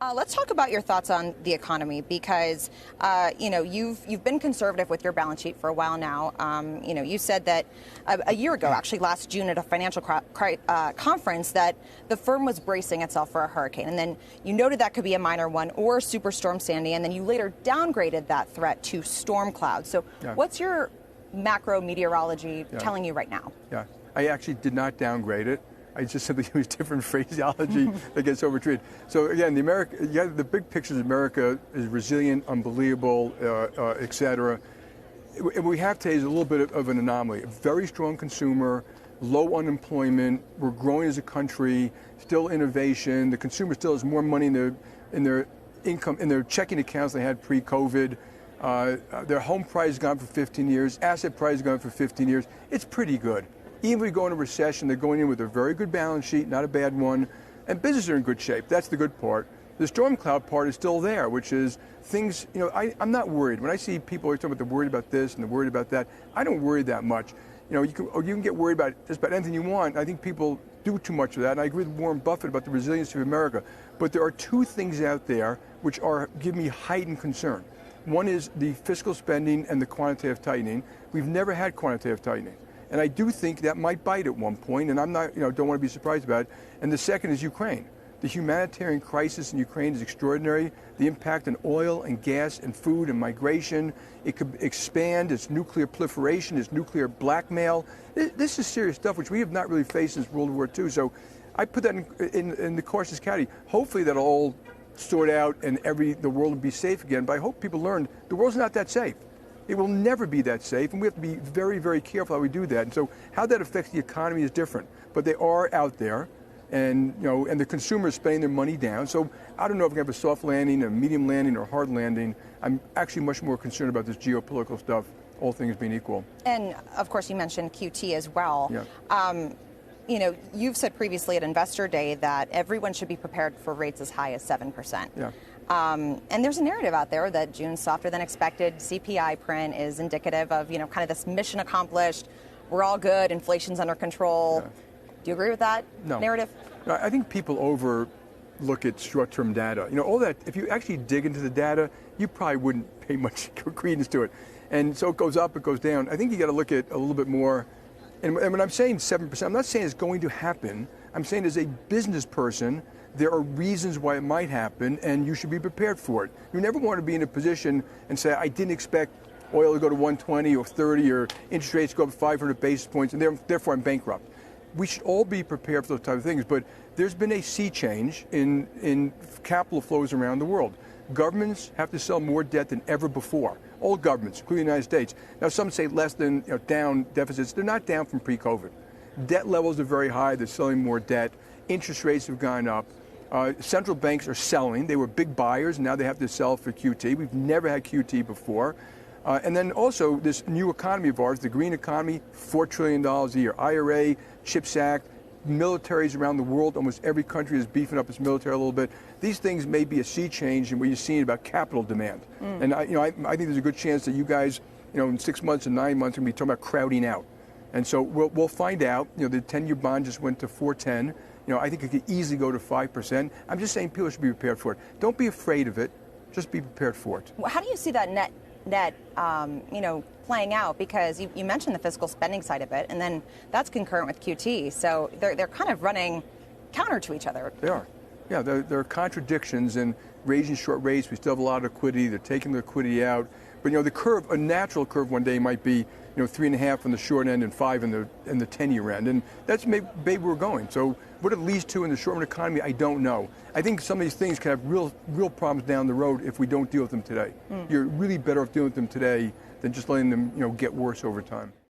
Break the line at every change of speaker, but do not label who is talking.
Let's talk about your thoughts on the economy because, you've been conservative with your balance sheet for a while now. You said that a year ago, actually last June at a financial conference, that the firm was bracing itself for a hurricane. And then you noted that could be a minor one or Superstorm Sandy. And then you later downgraded that threat to storm clouds. So what's your macro meteorology telling you right now?
Yeah, I actually did not downgrade it. I just simply use different phraseology that gets overtreated. So again, the big picture of America is resilient, unbelievable, et cetera. What we have today is a little bit of an anomaly. A very strong consumer, low unemployment. We're growing as a country. Still innovation. The consumer still has more money in their income, in their checking accounts than they had pre-COVID. Their home price has gone for 15 years. Asset price has gone for 15 years. It's pretty good. Even if we go into recession, they're going in with a very good balance sheet, not a bad one, and businesses are in good shape. That's the good part. The storm cloud part is still there, which is things, I'm not worried. When I see people always talking about they're worried about this and they're worried about that, I don't worry that much. You can get worried about just about anything you want. I think people do too much of that, and I agree with Warren Buffett about the resiliency of America. But there are two things out there which give me heightened concern. One is the fiscal spending and the quantitative tightening. We've never had quantitative tightening. And I do think that might bite at one point, and I'm not, don't want to be surprised about it. And the second is Ukraine. The humanitarian crisis in Ukraine is extraordinary. The impact on oil and gas and food and migration. It could expand. Its nuclear proliferation, its nuclear blackmail. This is serious stuff, which we have not really faced since World War II. So I put that in the cautious category. Hopefully that'll all sort out and the world will be safe again. But I hope people learn the world's not that safe. It will never be that safe, and we have to be very, very careful how we do that. And so how that affects the economy is different. But they are out there, and and the consumer is spending their money down. So I don't know if we have a soft landing, a medium landing, or a hard landing. I'm actually much more concerned about this geopolitical stuff, all things being equal.
And, of course, you mentioned QT as well.
Yeah.
You've said previously at Investor Day that everyone should be prepared for rates as high as 7%.
Yeah.
And there's a narrative out there that June's softer than expected CPI print is indicative of, kind of this mission accomplished. We're all good. Inflation's under control.
Yeah.
Do you agree with that narrative?
No, I think people overlook at short-term data. All that, if you actually dig into the data, you probably wouldn't pay much credence to it. And so it goes up, it goes down. I think you got to look at a little bit more. And when I'm saying 7%, I'm not saying it's going to happen. I'm saying as a business person, there are reasons why it might happen, and you should be prepared for it. You never want to be in a position and say, I didn't expect oil to go to 120 or 30 or interest rates to go up 500 basis points, and therefore I'm bankrupt. We should all be prepared for those type of things, but there's been a sea change in capital flows around the world. Governments have to sell more debt than ever before. All governments, including the United States. Now, some say less than down deficits. They're not down from pre-COVID. Debt levels are very high. They're selling more debt. Interest rates have gone up. Central banks are selling. They were big buyers, and now they have to sell for QT. We've never had QT before. And then also this new economy of ours, the green economy, $4 trillion a year. IRA, CHIPS Act, militaries around the world. Almost every country is beefing up its military a little bit. These things may be a sea change in what you're seeing about capital demand. And I think there's a good chance that you guys, in 6 months and 9 months, are going to be talking about crowding out. And so we'll find out. The 10-year bond just went to 4.10. I think it could easily go to 5%. I'm just saying people should be prepared for it. Don't be afraid of it. Just be prepared for it.
How do you see that net playing out? Because you mentioned the fiscal spending side of it, and then that's concurrent with QT. So they're kind of running counter to each other.
They are. Yeah, there are contradictions in raising short rates. We still have a lot of liquidity. They're taking the liquidity out. But the curve, a natural curve one day might be 3.5 on the short end and 5 in the 10-year end, and that's maybe where we're going. So what it leads to in the short-run economy, I don't know. I think some of these things can have real problems down the road if we don't deal with them today. You're really better off dealing with them today than just letting them get worse over time.